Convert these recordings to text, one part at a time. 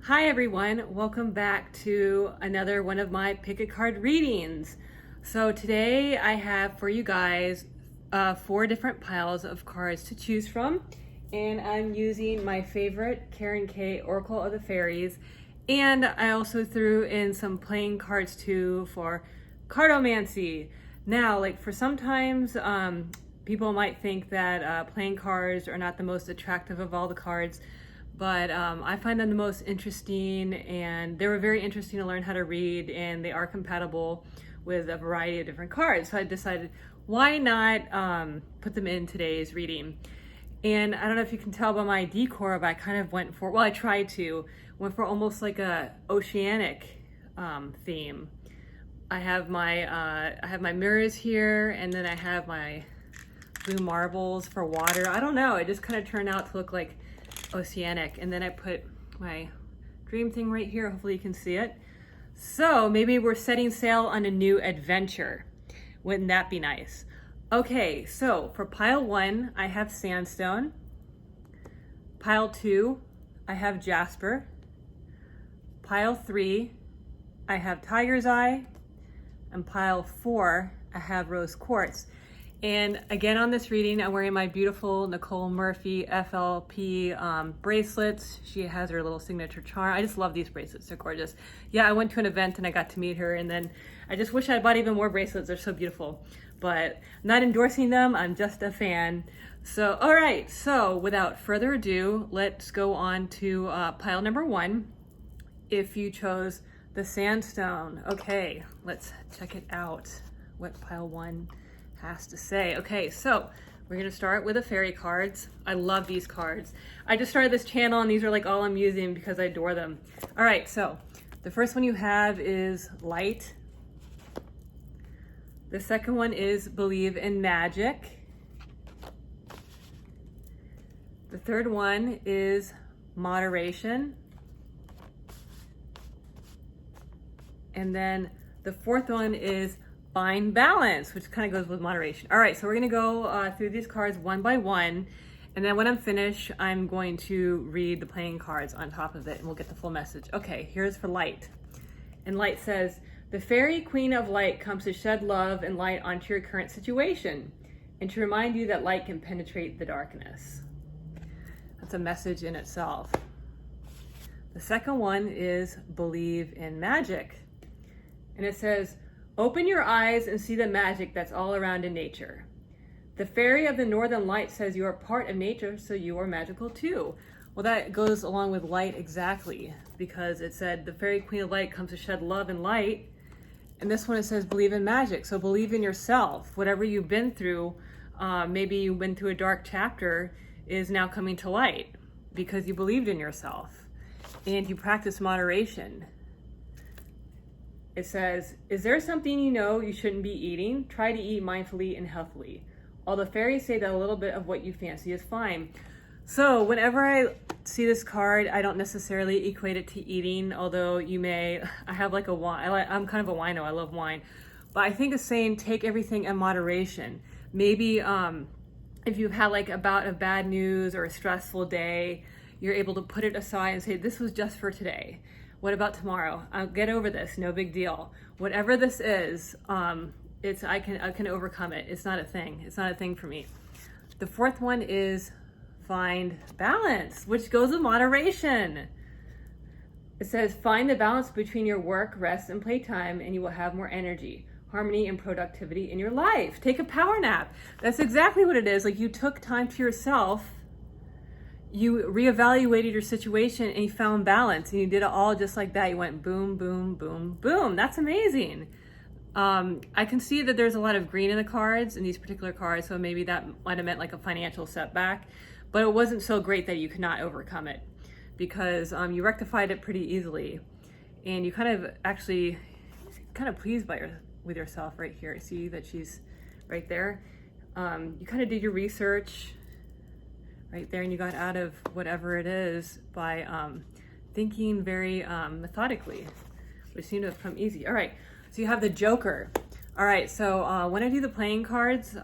Hi everyone, welcome back to another one of my pick a card readings. So today I have for you guys 4 different piles of cards to choose from, and I'm using my favorite Karen K Oracle of the Fairies, and I also threw in some playing cards too for Cartomancy. Now, like for sometimes people might think that playing cards are not the most attractive of all the cards, but I find them the most interesting, and they were very interesting to learn how to read, and they are compatible with a variety of different cards. So I decided, why not put them in today's reading? And I don't know if you can tell by my decor, but I kind of went for, well, I tried to, went for almost like a oceanic theme. I have my mirrors here, and then I have my blue marbles for water. I don't know, it just kind of turned out to look like oceanic. And then I put my dream thing right here. Hopefully you can see it. So maybe we're setting sail on a new adventure. Wouldn't that be nice? Okay, so for pile 1, I have sandstone. Pile 2, I have jasper. Pile 3, I have tiger's eye. And pile 4, I have rose quartz. And again, on this reading, I'm wearing my beautiful Nicole Murphy FLP bracelets. She has her little signature charm. I just love these bracelets, they're gorgeous. Yeah, I went to an event and I got to meet her, and then I just wish I bought even more bracelets. They're so beautiful, but I'm not endorsing them, I'm just a fan. So, all right, so without further ado, let's go on to pile number 1. If you chose the sandstone. Okay, let's check it out, what pile 1 has to say. Okay, so we're gonna start with the fairy cards. I love these cards. I just started this channel and these are like all I'm using because I adore them. All right, so the first one you have is light. The second one is believe in magic. The third one is moderation. And then the fourth one is find balance, which kind of goes with moderation. All right, so we're gonna go through these cards one by one, and then when I'm finished, I'm going to read the playing cards on top of it, and we'll get the full message. Okay, here's for light. And light says, the fairy queen of light comes to shed love and light onto your current situation, and to remind you that light can penetrate the darkness. That's a message in itself. The second one is believe in magic. And it says, open your eyes and see the magic that's all around in nature. The fairy of the northern light says you are part of nature, so you are magical too. Well, that goes along with light exactly, because it said the fairy queen of light comes to shed love and light. And this one, it says believe in magic. So believe in yourself. Whatever you've been through, maybe you've been through a dark chapter, is now coming to light because you believed in yourself and you practice moderation. It says, is there something you know you shouldn't be eating? Try to eat mindfully and healthily. All the fairies say that a little bit of what you fancy is fine. So whenever I see this card, I don't necessarily equate it to eating, although you may. I have like a wine, I'm kind of a wino, I love wine. But I think it's saying take everything in moderation. Maybe if you've had like a bout of bad news or a stressful day, you're able to put it aside and say, this was just for today. What about tomorrow? I'll get over this, no big deal. Whatever this is, I can overcome it. It's not a thing. It's not a thing for me. The fourth one is find balance, which goes with moderation. It says, find the balance between your work, rest, and playtime, and you will have more energy, harmony, and productivity in your life. Take a power nap. That's exactly what it is. Like, you took time to yourself, you reevaluated your situation, and you found balance, and you did it all just like that. You went boom, boom, boom, boom. That's amazing. I can see that there's a lot of green in the cards, in these particular cards, so maybe that might have meant like a financial setback, but it wasn't so great that you could not overcome it, because you rectified it pretty easily, and you kind of actually pleased with yourself right here. See that she's right there. You kind of did your research right there, and you got out of whatever it is by thinking very methodically, which seemed to have come easy. All right, so you have the Joker. All right, so when I do the playing cards,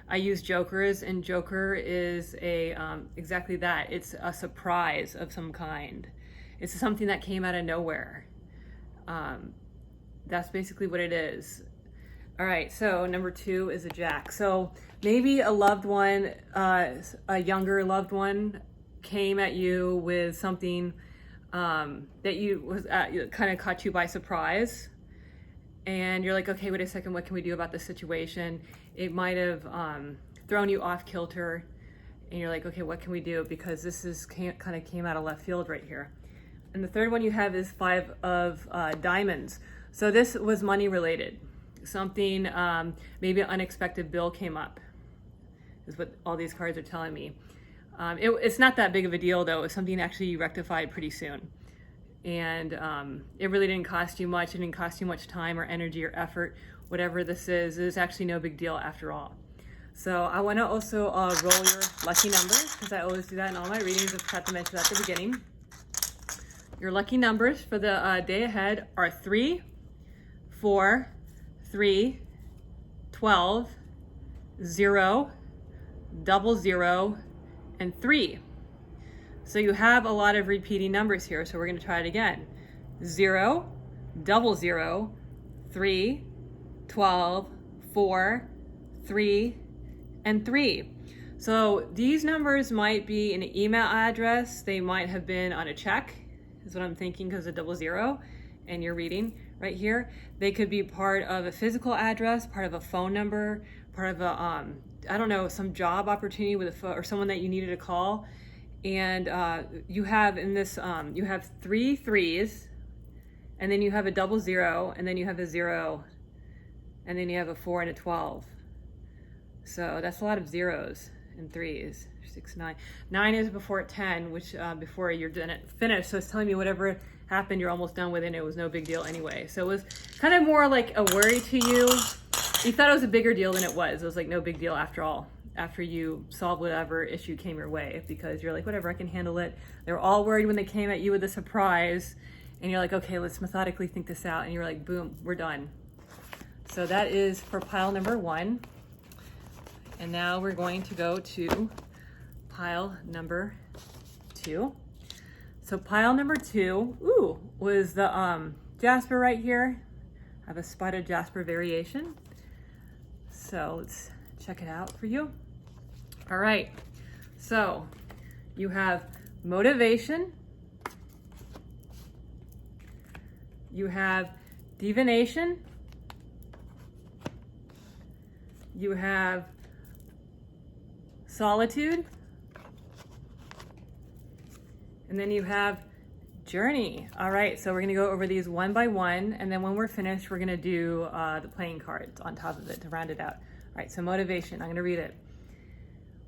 I use jokers, and Joker is exactly that. It's a surprise of some kind. It's something that came out of nowhere. That's basically what it is. All right, so number 2 is a Jack. So maybe a loved one, a younger loved one came at you with something that you was kind of caught you by surprise. And you're like, okay, wait a second, what can we do about this situation? It might have thrown you off kilter. And you're like, okay, what can we do? Because this is kind of came out of left field right here. And the third one you have is 5 of diamonds. So this was money related. Something, maybe an unexpected bill came up, is what all these cards are telling me. It's not that big of a deal though. It's something actually you rectified pretty soon. And it really didn't cost you much. It didn't cost you much time or energy or effort. Whatever this is actually no big deal after all. So I want to also roll your lucky numbers, because I always do that in all my readings of Cartomancy at the beginning. Your lucky numbers for the day ahead are 3, 4, 3, 12, 0, 00, and 3. So you have a lot of repeating numbers here, so we're going to try it again. 0, 00, 3, 12, 4, 3, and 3. So these numbers might be an email address. They might have been on a check, is what I'm thinking, because of 00 and you're reading right here. They could be part of a physical address, part of a phone number, part of a, I don't know, some job opportunity with or someone that you needed to call. And you have in this, you have 3 3s, and then you have a 00, and then you have a 0, and then you have a 4 and a 12. So that's a lot of zeros and 3s. 6, 9. 9 is before 10, which before you're done it finished. So it's telling me whatever happened, you're almost done with it, and it was no big deal anyway. So it was kind of more like a worry to you. You thought it was a bigger deal than it was. It was like no big deal after all, after you solved whatever issue came your way, because you're like, whatever, I can handle it. They were all worried when they came at you with a surprise, and you're like, okay, let's methodically think this out. And you're like, boom, we're done. So that is for pile number 1. And now we're going to go to pile number 2. So pile number 2, ooh, was the jasper right here. I have a spotted jasper variation. So let's check it out for you. All right, so you have motivation, you have divination, you have solitude, and then you have journey. All right, so we're gonna go over these one by one, and then when we're finished, we're gonna do the playing cards on top of it to round it out. All right, so motivation, I'm gonna read it.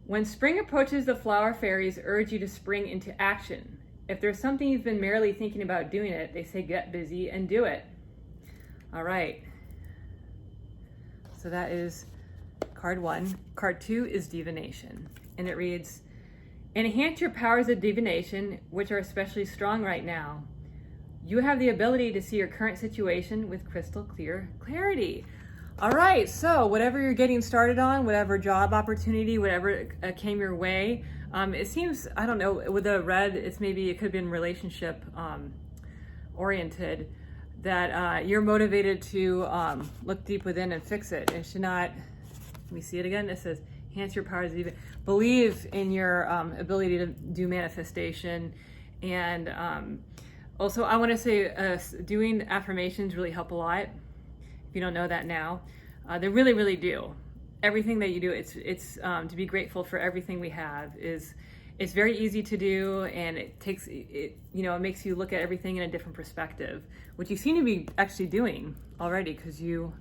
When spring approaches, the flower fairies urge you to spring into action. If there's something you've been merely thinking about doing it, they say get busy and do it. All right, so that is card 1. Card 2 is divination, and it reads, enhance your powers of divination, which are especially strong right now. You have the ability to see your current situation with crystal clear clarity. All right, so whatever you're getting started on, whatever job opportunity, whatever came your way, it seems, I don't know, with the red, it's maybe, it could have been relationship oriented, that you're motivated to look deep within and fix it. It should not, let me see it again. It says, enhance your powers, even believe in your ability to do manifestation. And also I want to say doing affirmations really help a lot. If you don't know that now, they really, really do. Everything that you do, it's to be grateful for everything we have it's very easy to do, and it takes it, you know, it makes you look at everything in a different perspective, which you seem to be actually doing already, because you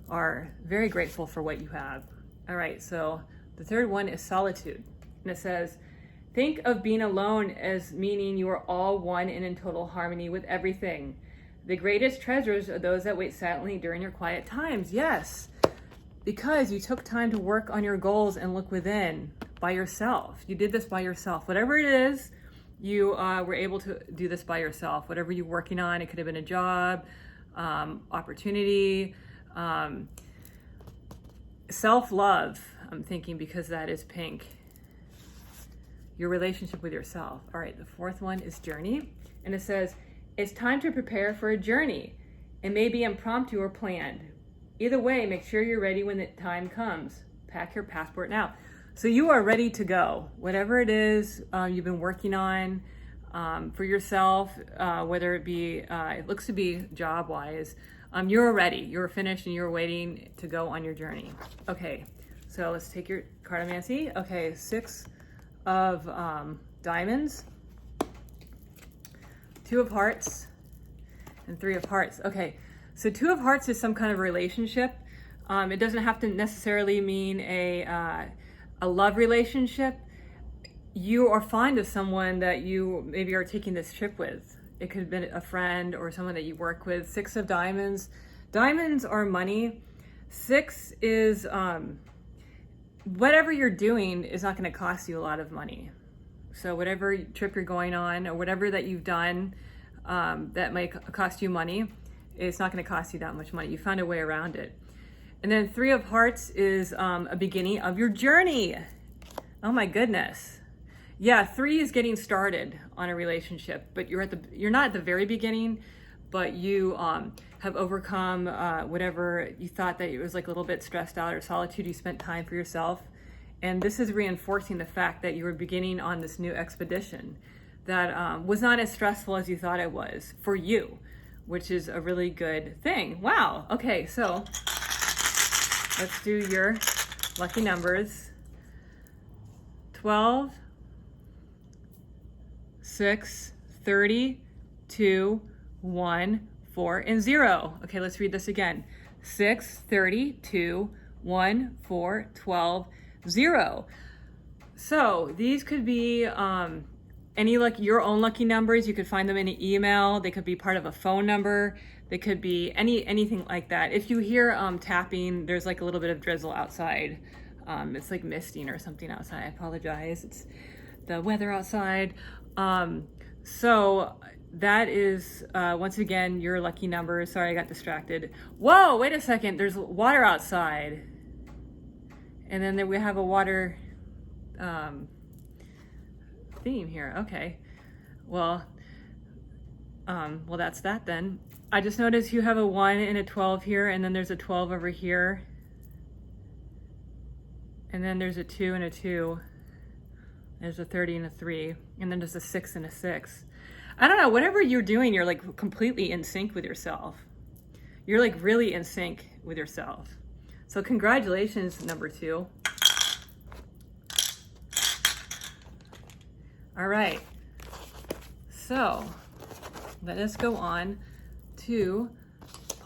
are very grateful for what you have. All right, so the third one is solitude, and it says, think of being alone as meaning you are all one and in total harmony with everything. The greatest treasures are those that wait silently during your quiet times. Yes, because you took time to work on your goals and look within by yourself. You did this by yourself. Whatever it is, you were able to do this by yourself. Whatever you're working on, it could have been a job, opportunity, self-love, I'm thinking, because that is pink. your relationship with yourself. All right, the fourth one is journey. And it says, it's time to prepare for a journey. It may be impromptu or planned. Either way, make sure you're ready when the time comes. Pack your passport now. So you are ready to go. Whatever it is you've been working on for yourself, whether it be, it looks to be job-wise, you're ready. You're finished and you're waiting to go on your journey. Okay, so let's take your Cartomancy. Okay, 6 of diamonds, 2 of hearts, and 3 of hearts. Okay, so 2 of hearts is some kind of relationship. It doesn't have to necessarily mean a love relationship. You are fond of someone that you maybe are taking this trip with. It could have been a friend or someone that you work with. 6 of diamonds. Diamonds are money. 6 is whatever you're doing is not going to cost you a lot of money. So whatever trip you're going on or whatever that you've done that might cost you money, it's not going to cost you that much money. You found a way around it. And then 3 of hearts is a beginning of your journey. Oh my goodness. Yeah, 3 is getting started on a relationship, but you're not at the very beginning, but you have overcome whatever you thought that it was like a little bit stressed out or solitude. You spent time for yourself. And this is reinforcing the fact that you were beginning on this new expedition that was not as stressful as you thought it was for you, which is a really good thing. Wow. Okay, so let's do your lucky numbers. 12, 6, 30, 2, 1, 4, and 0. Okay, let's read this again. 6, 30, 2, 1, 4, 12, 0. So these could be any your own lucky numbers. You could find them in an email. They could be part of a phone number. They could be anything like that. If you hear tapping, there's like a little bit of drizzle outside. It's like misting or something outside. I apologize. It's the weather outside. So that is, once again, your lucky number. Sorry, I got distracted. Whoa, wait a second. There's water outside. And then we have a water theme here. Okay. Well, that's that then. I just noticed you have a 1 and a 12 here, and then there's a 12 over here. And then there's a 2 and a 2. There's a 30 and a 3. And then there's a 6 and a 6. I don't know, whatever you're doing, you're like completely in sync with yourself. You're like really in sync with yourself. So congratulations, number 2. All right. So let us go on to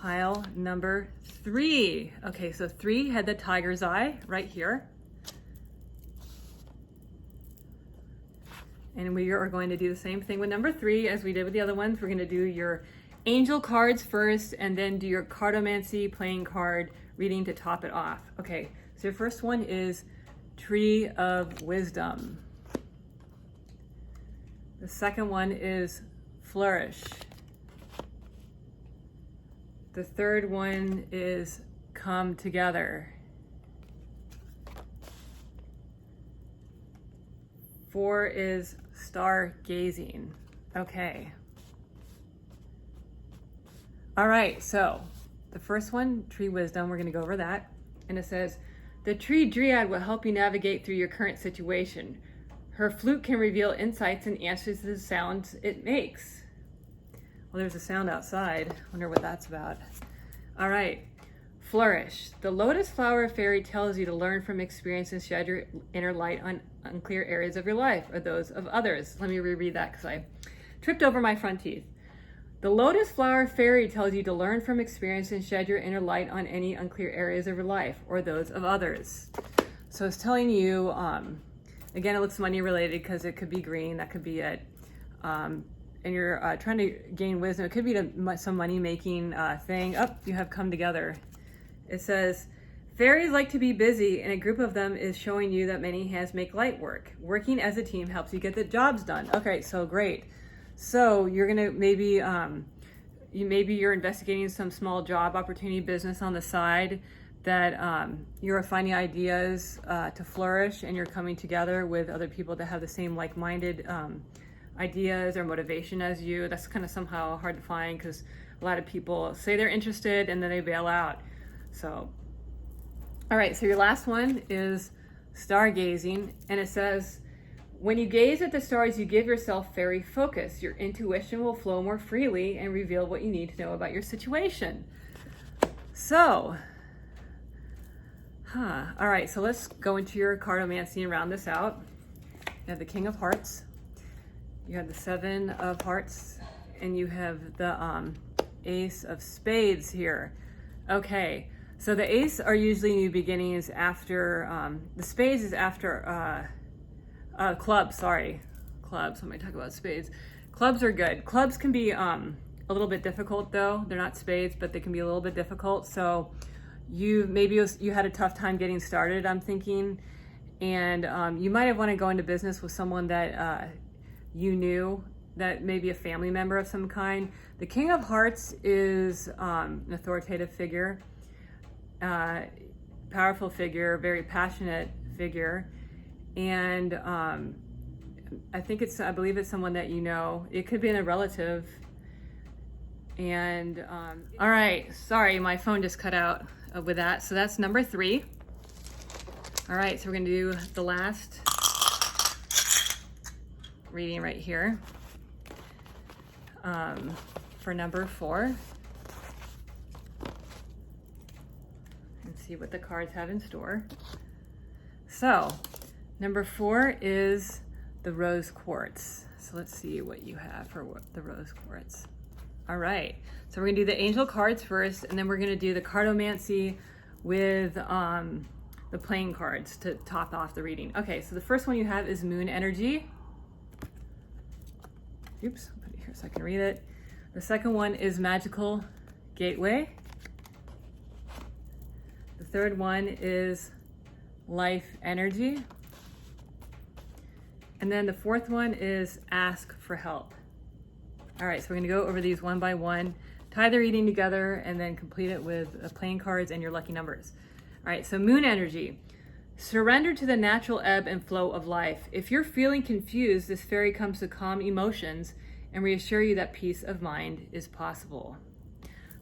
pile number 3. Okay, so 3 had the tiger's eye right here. And we are going to do the same thing with number 3 as we did with the other ones. We're going to do your angel cards first and then do your Cartomancy playing card reading to top it off. Okay, so your first one is Tree of Wisdom. The second one is Flourish. The third one is Come Together. 4 is Stargazing. Okay. All right, so the first one, Tree Wisdom, we're going to go over that. And it says, the Tree Dryad will help you navigate through your current situation. Her flute can reveal insights and answers to the sounds it makes. Well, there's a sound outside. Wonder what that's about. All right. Flourish. The lotus flower fairy tells you to learn from experience and shed your inner light on unclear areas of your life or those of others. Let me reread that because I tripped over my front teeth. The lotus flower fairy tells you to learn from experience and shed your inner light on any unclear areas of your life or those of others. So it's telling you, again, it looks money related because it could be green. That could be it. And you're trying to gain wisdom. It could be some money making thing. Oh, you have Come Together. It says, fairies like to be busy, and a group of them is showing you that many hands make light work. Working as a team helps you get the jobs done. Okay, so great. So you're gonna maybe you're investigating some small job opportunity business on the side, that you're finding ideas to flourish, and you're coming together with other people that have the same like-minded ideas or motivation as you. That's kind of somehow hard to find because a lot of people say they're interested and then they bail out. So, all right, so your last one is stargazing, and it says, when you gaze at the stars, you give yourself fairy focus. Your intuition will flow more freely and reveal what you need to know about your situation. So, all right, so let's go into your cartomancy and round this out. You have the King of Hearts, you have the Seven of Hearts, and you have the Ace of Spades here. Okay, so the Ace are usually new beginnings after, the Spades is after, clubs, sorry. Clubs, when I talk about spades. Clubs are good. Clubs can be a little bit difficult though. They're not spades, but they can be a little bit difficult. So maybe you had a tough time getting started, I'm thinking. And you might have want to go into business with someone that you knew, that may be a family member of some kind. The King of Hearts is an authoritative figure, powerful figure, very passionate figure. And I believe it's someone that you know. It could be a relative. And all right, sorry, my phone just cut out with that. So that's number 3. All right, so we're gonna do the last reading right here for number 4. And see what the cards have in store. So, number 4 is the rose quartz. So let's see what you have for the rose quartz. All right, so we're gonna do the angel cards first, and then we're gonna do the cartomancy with the playing cards to top off the reading. Okay, so the first one you have is moon energy. Oops, I'll put it here so I can read it. The second one is magical gateway. The third one is life energy. And then the fourth one is ask for help. All right, so we're gonna go over these one by one, tie the reading together, and then complete it with playing cards and your lucky numbers. All right, so moon energy. Surrender to the natural ebb and flow of life. If you're feeling confused, this fairy comes to calm emotions and reassure you that peace of mind is possible.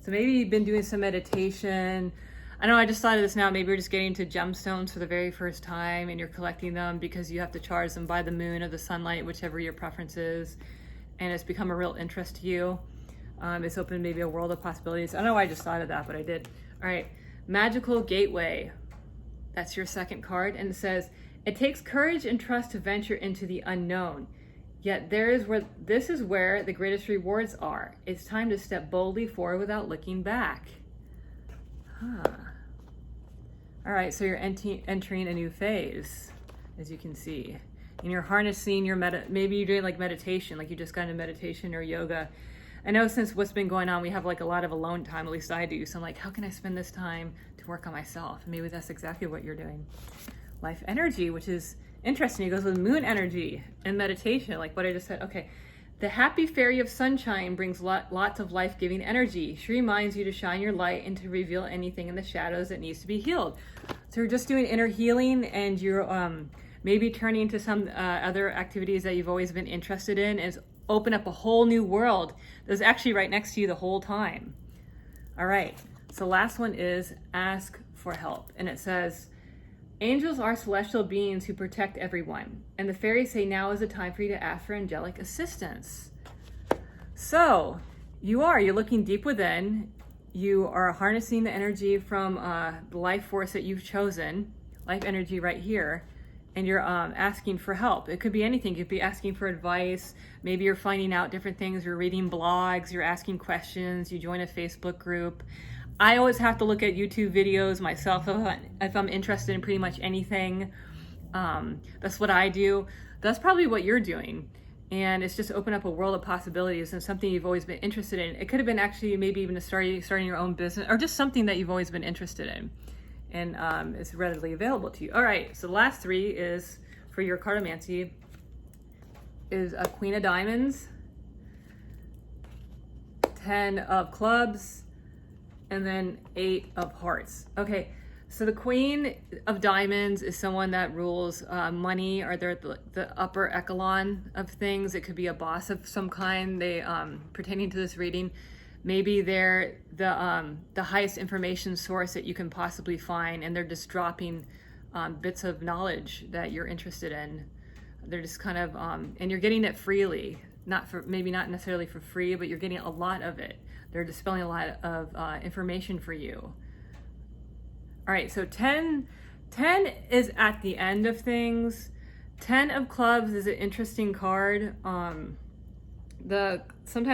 So maybe you've been doing some meditation. I know I just thought of this now, maybe you're just getting into gemstones for the very first time and you're collecting them because you have to charge them by the moon or the sunlight, whichever your preference is, and it's become a real interest to you. It's opened maybe a world of possibilities. I don't know why I just thought of that, but I did. All right, magical gateway. That's your second card, and it says, it takes courage and trust to venture into the unknown. Yet this is where the greatest rewards are. It's time to step boldly forward without looking back. All right, so you're entering a new phase, as you can see. And you're harnessing your maybe you're doing like meditation, like you just got into meditation or yoga. I know since what's been going on, we have like a lot of alone time, at least I do. So I'm like, how can I spend this time to work on myself? And maybe that's exactly what you're doing. Life energy, which is interesting. It goes with moon energy and meditation, like what I just said. Okay. The happy fairy of sunshine brings lots of life-giving energy. She reminds you to shine your light and to reveal anything in the shadows that needs to be healed. So you're just doing inner healing, and you're maybe turning to some other activities that you've always been interested in, and open up a whole new world that's actually right next to you the whole time. All right, so last one is ask for help. And it says, angels are celestial beings who protect everyone. And the fairies say now is the time for you to ask for angelic assistance. So you're looking deep within. You are harnessing the energy from the life force that you've chosen, life energy right here. And you're asking for help. It could be anything. You could be asking for advice. Maybe you're finding out different things. You're reading blogs. You're asking questions. You join a Facebook group. I always have to look at YouTube videos myself if I'm interested in pretty much anything. That's what I do. That's probably what you're doing. And it's just open up a world of possibilities and something you've always been interested in. It could have been actually maybe even starting your own business, or just something that you've always been interested in. And it's readily available to you. All right, so the last 3 is for your cartomancy is a Queen of Diamonds, 10 of Clubs, and then 8 of Hearts. Okay, So the Queen of Diamonds is someone that rules money, or they're the upper echelon of things. It could be a boss of some kind. They, pertaining to this reading, maybe they're the highest information source that you can possibly find, and they're just dropping bits of knowledge that you're interested in. They're just kind of, and you're getting it freely. Maybe not necessarily for free, but you're getting a lot of it. They're dispelling a lot of information for you. All right, so 10 is at the end of things. 10 of clubs is an interesting card. Sometimes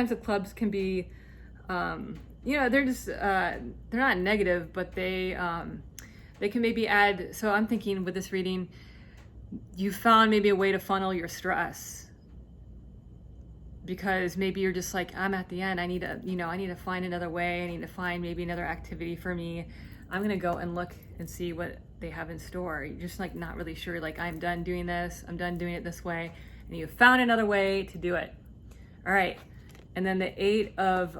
the clubs can be, they're just, they're not negative, but they can maybe add, so I'm thinking with this reading, you found maybe a way to funnel your stress. Because maybe you're just like, I'm at the end, I need to find another way, I need to find maybe another activity for me. I'm gonna go and look and see what they have in store. You're just like not really sure, like I'm done doing this, I'm done doing it this way, and you found another way to do it. All right, and then the 8 of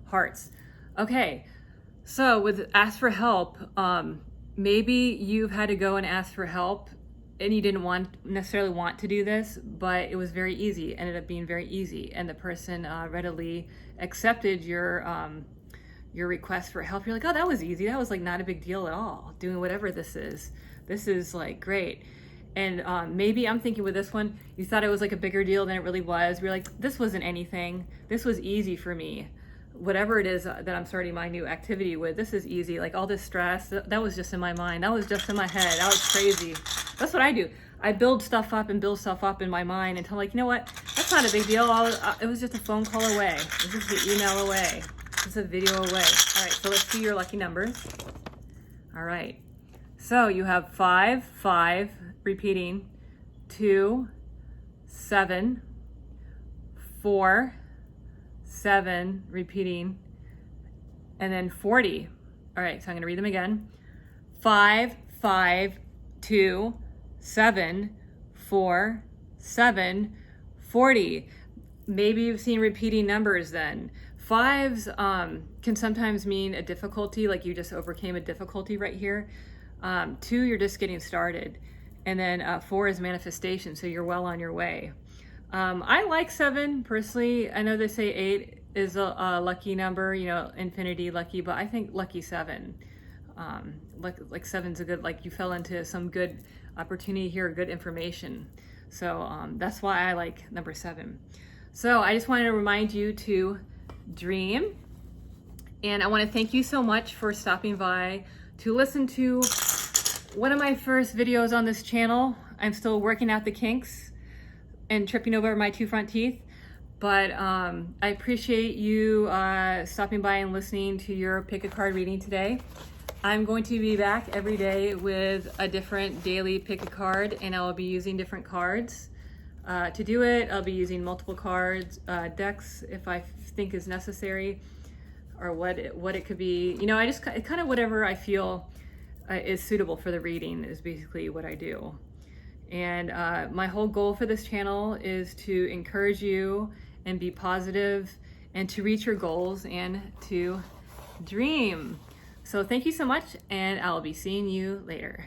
Hearts. Okay, so with ask for help, maybe you've had to go and ask for help and you didn't necessarily want to do this, but it was very easy, it ended up being very easy, and the person readily accepted your request for help. You're like, oh, that was easy. That was like not a big deal at all. Doing whatever this is like great. And maybe I'm thinking with this one, you thought it was like a bigger deal than it really was. You're like, this wasn't anything. This was easy for me. Whatever it is that I'm starting my new activity with, this is easy. Like all this stress, that was just in my mind. That was just in my head. That was crazy. That's what I do. I build stuff up in my mind until I'm like, you know what? That's not a big deal. It was just a phone call away. It was just an email away. It's a video away. All right, so let's see your lucky numbers. All right, so you have 5, 5, repeating, 2, 7, 4, 7, repeating, and then 40. All right, so I'm gonna read them again. 5, 5, 2, 7, 4, 7, 40. Maybe you've seen repeating numbers then. 5s can sometimes mean a difficulty, like you just overcame a difficulty right here. 2, you're just getting started. And then 4 is manifestation, so you're well on your way. I like 7 personally. I know they say 8 is a lucky number, infinity lucky, but I think lucky 7. Like 7's a good, like you fell into some good opportunity here, good information. So that's why I like number 7. So I just wanted to remind you to dream, and I want to thank you so much for stopping by to listen to one of my first videos on this channel. I'm still working out the kinks and tripping over my 2 front teeth, but I appreciate you stopping by and listening to your pick a card reading today. I'm going to be back every day with a different daily pick a card, and I'll be using different cards. To do it, I'll be using multiple cards, decks if I think is necessary, or what it could be. I just kind of whatever I feel is suitable for the reading is basically what I do. And my whole goal for this channel is to encourage you and be positive and to reach your goals and to dream. So thank you so much, and I'll be seeing you later.